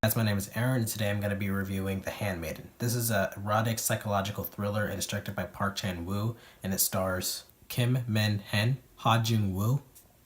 Guys, my name is Aaron, and today I'm going to be reviewing The Handmaiden. This is a erotic psychological thriller, and it's directed by Park Chan-wook, and it stars Kim Min-hee, Jung-woo,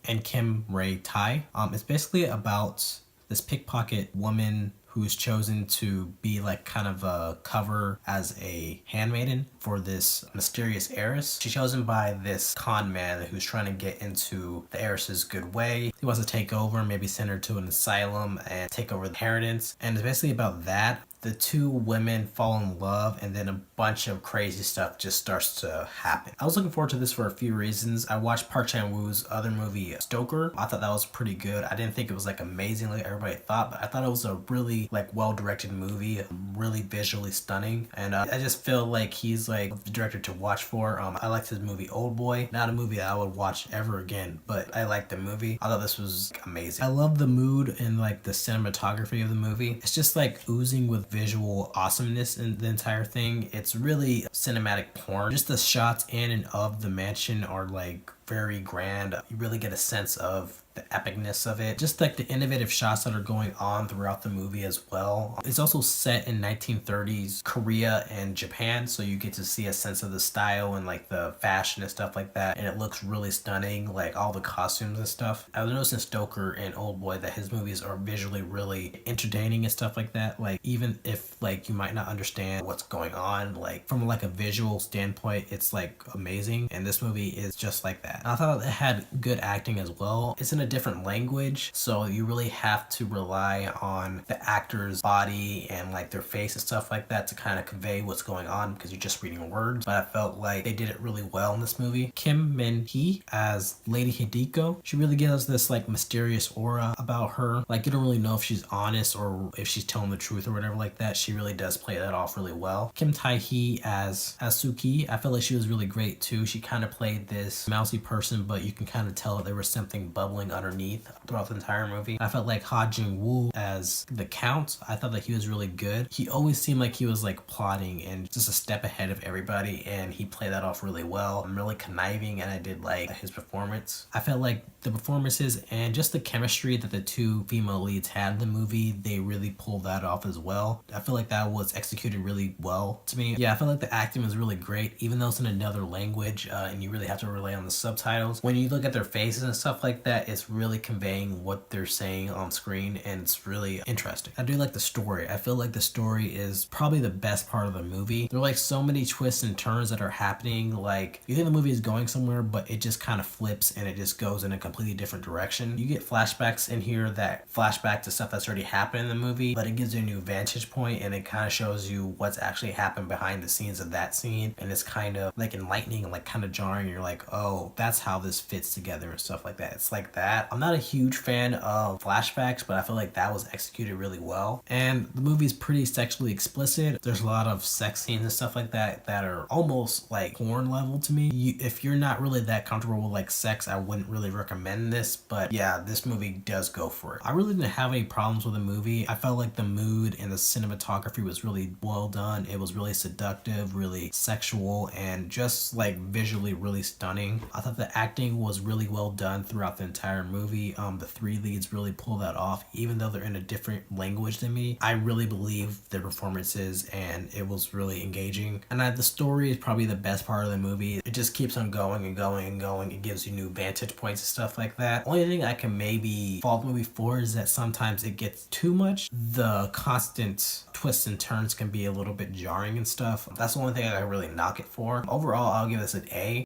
and Kim Tae-ri. It's basically about this pickpocket woman who's chosen to be like kind of a cover as a handmaiden for this mysterious heiress. She's chosen by this con man who's trying to get into the heiress's good way. He wants to take over, maybe send her to an asylum and take over the inheritance. And it's basically about that. The two women fall in love, and then a bunch of crazy stuff just starts to happen. I was looking forward to this for a few reasons. I watched Park Chan-wook's other movie, Stoker. I thought that was pretty good. I didn't think it was like amazing like everybody thought, but I thought it was a really like well-directed movie, really visually stunning. And I just feel like he's like the director to watch for. I liked his movie Old Boy. Not a movie that I would watch ever again, but I liked the movie. I thought this was amazing. I love the mood and like the cinematography of the movie. It's just like oozing with visual awesomeness in the entire thing. It's really cinematic porn. Just the shots in and of the mansion are like very grand. You really get a sense of the epicness of it. Just like the innovative shots that are going on throughout the movie as well. It's also set in 1930s Korea and Japan, so you get to see a sense of the style and like the fashion and stuff like that, and it looks really stunning, like all the costumes and stuff. I was noticing Stoker and Old Boy that his movies are visually really entertaining and stuff like that. Like even if like you might not understand what's going on, like from like a visual standpoint, it's like amazing, and this movie is just like that. I thought it had good acting as well. It's in a different language, so you really have to rely on the actor's body and like their face and stuff like that to kind of convey what's going on, because you're just reading words. But I felt like they did it really well in this movie. Kim Min-hee as Lady Hideko, she really gives us this like mysterious aura about her. Like you don't really know if she's honest or if she's telling the truth or whatever like that. She really does play that off really well. Kim Tae-ri as Suki, I felt like she was really great too. She kind of played this mousy person, but you can kind of tell there was something bubbling underneath throughout the entire movie. I felt like Jung-woo as the Count, I thought that he was really good. He always seemed like he was like plotting and just a step ahead of everybody, and he played that off really well. I'm really conniving, and I did like his performance. I felt like the performances and just the chemistry that the two female leads had in the movie, they really pulled that off as well. I feel like that was executed really well to me. Yeah, I feel like the acting was really great, even though it's in another language and you really have to rely on the subtitles. When you look at their faces and stuff like that, it's really conveying what they're saying on screen, and it's really interesting. I do like the story. I feel like the story is probably the best part of the movie. There are like so many twists and turns that are happening. Like you think the movie is going somewhere, but it just kind of flips and it just goes in a completely different direction. You get flashbacks in here that flashback to stuff that's already happened in the movie, but it gives you a new vantage point, and it kind of shows you what's actually happened behind the scenes of that scene, and it's kind of like enlightening and like kind of jarring. You're like, oh, that's how this fits together and stuff like that. It's like that. I'm not a huge fan of flashbacks, but I feel like that was executed really well. And the movie's pretty sexually explicit. There's a lot of sex scenes and stuff like that that are almost like porn level to me. If you're not really that comfortable with like sex, I wouldn't really recommend this, but yeah, this movie does go for it. I really didn't have any problems with the movie. I felt like the mood and the cinematography was really well done. It was really seductive, really sexual, and just like visually really stunning. I thought the acting was really well done throughout the entire movie. The three leads really pull that off, even though they're in a different language than me. I really believe their performances, and it was really engaging. And the story is probably the best part of the movie. It just keeps on going and going and going. It gives you new vantage points and stuff like that. Only thing I can maybe fault the movie for is that sometimes it gets too much. The constant twists and turns can be a little bit jarring and stuff. That's the only thing I really knock it for. Overall, I'll give this an A.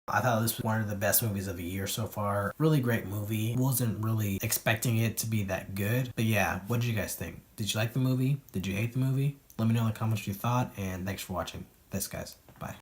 I thought this was one of the best movies of the year so far. Really great movie. Wasn't really expecting it to be that good. But yeah, what did you guys think? Did you like the movie? Did you hate the movie? Let me know in the comments what you thought, and thanks for watching. Thanks guys. Bye.